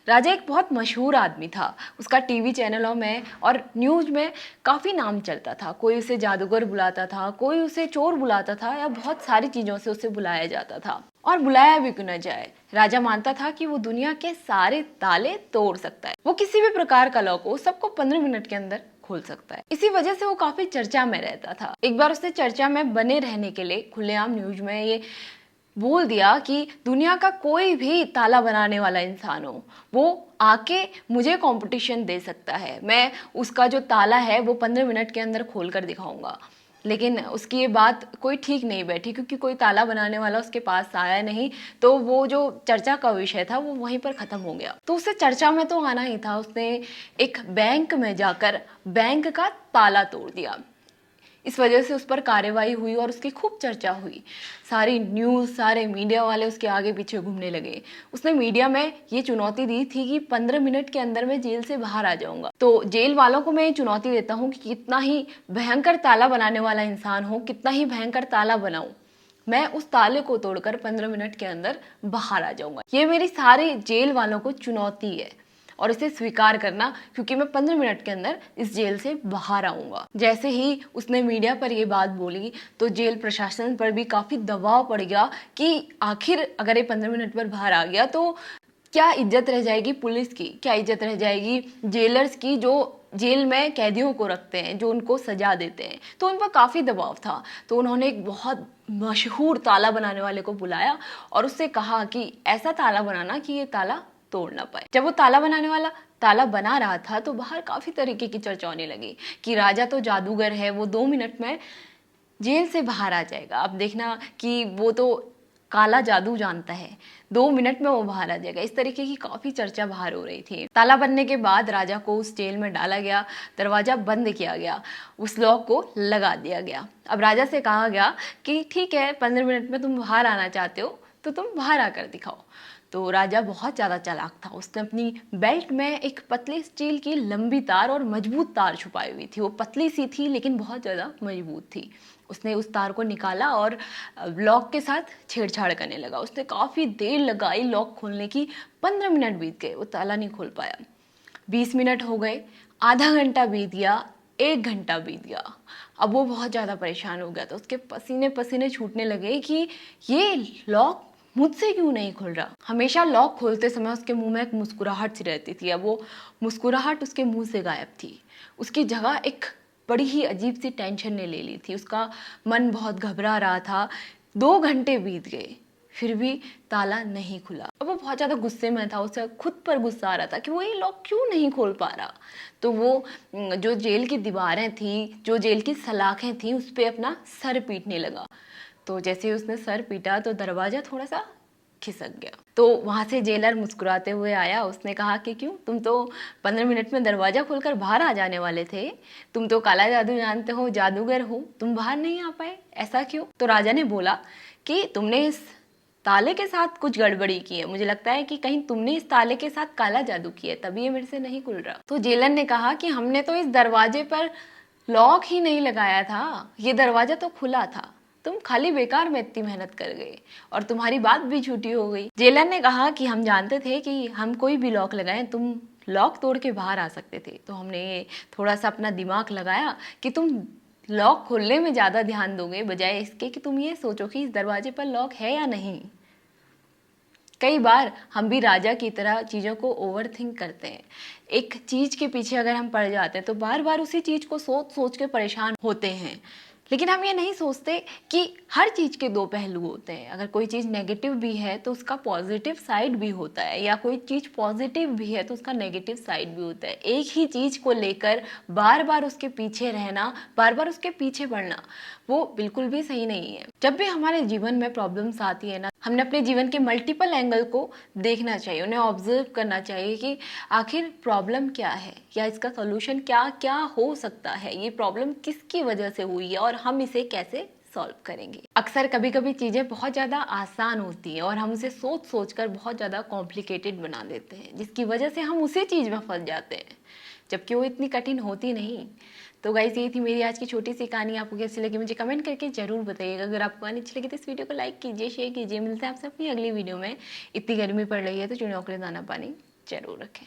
राजा एक बहुत मशहूर आदमी था। उसका टीवी चैनलों में और न्यूज़ में काफ़ी नाम चलता था। कोई उसे जादूगर बुलाता था, कोई उसे चोर बुलाता था, या बहुत सारी चीज़ों से उसे बुलाया जाता था। और बुलाया भी क्यों न जाए, राजा मानता था कि वो दुनिया के सारे ताले तोड़ सकता है। वो किसी भी प्रकार का लॉक हो, सबको 15 मिनट के अंदर खोल सकता है। इसी वजह से वो काफी चर्चा में रहता था। एक बार उसने चर्चा में बने रहने के लिए खुलेआम न्यूज में ये बोल दिया कि दुनिया का कोई भी ताला बनाने वाला इंसान हो, वो आके मुझे कंपटीशन दे सकता है। मैं उसका जो ताला है वो 15 मिनट के अंदर खोल कर दिखाऊंगा। लेकिन उसकी ये बात कोई ठीक नहीं बैठी, क्योंकि कोई ताला बनाने वाला उसके पास आया नहीं। तो वो जो चर्चा का विषय था वो वहीं पर खत्म हो गया। तो उसे चर्चा में तो आना ही था। उसने एक बैंक में जाकर बैंक का ताला तोड़ दिया। इस वजह से उस पर कार्रवाई हुई और उसकी खूब चर्चा हुई। सारी न्यूज़, सारे मीडिया वाले उसके आगे पीछे घूमने लगे। उसने मीडिया में ये चुनौती दी थी कि 15 मिनट के अंदर मैं जेल से बाहर आ जाऊंगा। तो जेल वालों को मैं ये चुनौती देता हूँ कि कितना ही भयंकर ताला बनाने वाला इंसान हो, कितना ही भयंकर ताला बनाऊं, मैं उस ताले को तोड़कर 15 मिनट के अंदर बाहर आ जाऊंगा। ये मेरी सारे जेल वालों को चुनौती है और इसे स्वीकार करना, क्योंकि मैं 15 मिनट के अंदर इस जेल से बाहर आऊंगा। जैसे ही उसने मीडिया पर ये बात बोली तो जेल प्रशासन पर भी काफी दबाव पड़ गया कि आखिर अगर ये 15 मिनट पर बाहर आ गया तो क्या इज्जत रह जाएगी पुलिस की, क्या इज्जत रह जाएगी जेलर्स की, जो जेल में कैदियों को रखते हैं, जो उनको सजा देते हैं। तो उन पर काफी दबाव था। तो उन्होंने एक बहुत मशहूर ताला बनाने वाले को बुलाया और उससे कहा कि ऐसा ताला बनाना कि ये ताला तोड़ ना पाए। जब वो ताला बनाने वाला ताला बना रहा था तो बाहर काफी तरीके की चर्चा होने लगी कि राजा तो जादूगर है, वो 2 मिनट में जेल से बाहर आ जाएगा। अब देखना कि वो तो काला जादू जानता है, 2 मिनट में वो बाहर आ जाएगा। इस तरीके की काफी चर्चा बाहर हो रही थी। ताला बनने के बाद राजा को उस जेल में डाला गया, दरवाजा बंद किया गया, उस लॉक को लगा दिया गया। अब राजा से कहा गया कि ठीक है, 15 मिनट में तुम बाहर आना चाहते हो तो तुम बाहर आकर दिखाओ। तो राजा बहुत ज़्यादा चालाक था। उसने अपनी बेल्ट में एक पतली स्टील की लंबी तार और मजबूत तार छुपाई हुई थी। वो पतली सी थी लेकिन बहुत ज़्यादा मजबूत थी। उसने उस तार को निकाला और लॉक के साथ छेड़छाड़ करने लगा। उसने काफ़ी देर लगाई लॉक खोलने की। 15 मिनट बीत गए, वो ताला नहीं खोल पाया। 20 मिनट हो गए, आधा घंटा बीत गया, 1 घंटा बीत गया। अब वो बहुत ज़्यादा परेशान हो गया था। उसके पसीने पसीने छूटने लगे कि ये लॉक मुझसे क्यों नहीं खुल रहा। हमेशा लॉक खोलते समय उसके मुंह में एक मुस्कुराहट सी रहती थी। अब वो मुस्कुराहट उसके मुंह से गायब थी। उसकी जगह एक बड़ी ही अजीब सी टेंशन ने ले ली थी। उसका मन बहुत घबरा रहा था। 2 घंटे बीत गए, फिर भी ताला नहीं खुला। अब वो बहुत ज़्यादा गुस्से में था। उसे खुद पर गुस्सा आ रहा था कि वो ये लॉक क्यों नहीं खोल पा रहा। तो वो जो जेल की दीवारें थी, जो जेल की सलाखें थी, उस पर अपना सर पीटने लगा। तो जैसे ही उसने सर पीटा तो दरवाजा थोड़ा सा खिसक गया। तो वहां से जेलर मुस्कुराते हुए आया। उसने कहा कि क्यों, तुम तो 15 मिनट में दरवाजा खोलकर बाहर आ जाने वाले थे। तुम तो काला जादू जानते हो, जादूगर हो, तुम बाहर नहीं आ पाए, ऐसा क्यों। तो राजा ने बोला कि तुमने इस ताले के साथ कुछ गड़बड़ी की है। मुझे लगता है कि कहीं तुमने इस ताले के साथ काला जादू किया है, तभी ये मेरे से नहीं खुल रहा। तो जेलर ने कहा कि हमने तो इस दरवाजे पर लॉक ही नहीं लगाया था, ये दरवाजा तो खुला था। तुम खाली बेकार में इतनी मेहनत कर गए और तुम्हारी बात भी झूठी हो गई। जेलर ने कहा कि हम जानते थे कि हम कोई भी लॉक लगाएं, तुम लॉक तोड़ के बाहर आ सकते थे। तो हमने थोड़ा सा अपना दिमाग लगाया कि तुम लॉक खोलने में ज़्यादा ध्यान दोगे, बजाय इसके कि तुम ये सोचो कि इस दरवाजे पर लॉक है या नहीं। कई बार हम भी राजा की तरह चीज़ों को ओवर थिंक करते हैं। एक चीज़ के पीछे अगर हम पड़ जाते हैं तो बार बार उसी चीज़ को सोच सोच के परेशान होते हैं। लेकिन हम ये नहीं सोचते कि हर चीज़ के 2 पहलू होते हैं। अगर कोई चीज़ नेगेटिव भी है तो उसका पॉजिटिव साइड भी होता है, या कोई चीज़ पॉजिटिव भी है तो उसका नेगेटिव साइड भी होता है। एक ही चीज़ को लेकर बार बार उसके पीछे रहना, बार बार उसके पीछे पड़ना, वो बिल्कुल भी सही नहीं है। जब भी हमारे जीवन में प्रॉब्लम्स आती है ना, हमने अपने जीवन के मल्टीपल एंगल को देखना चाहिए, उन्हें ऑब्जर्व करना चाहिए कि आखिर प्रॉब्लम क्या है, या इसका सोल्यूशन क्या क्या हो सकता है, ये प्रॉब्लम किसकी वजह से हुई है और हम इसे कैसे सॉल्व करेंगे। अक्सर कभी कभी चीज़ें बहुत ज़्यादा आसान होती हैं और हम उसे सोच सोच कर बहुत ज़्यादा कॉम्प्लिकेटेड बना देते हैं, जिसकी वजह से हम उसी चीज़ में फंस जाते हैं, जबकि वो इतनी कठिन होती नहीं। तो गाइस, ये थी मेरी आज की छोटी सी कहानी। आपको कैसी लगी मुझे कमेंट करके जरूर बताइएगा। अगर आपको कहानी अच्छी लगी तो इस वीडियो को लाइक कीजिए, शेयर कीजिए। मिलते हैं आपसे अपनी अगली वीडियो में। इतनी गर्मी पड़ रही है तो चुनियों के लिए दाना पानी जरूर रखें।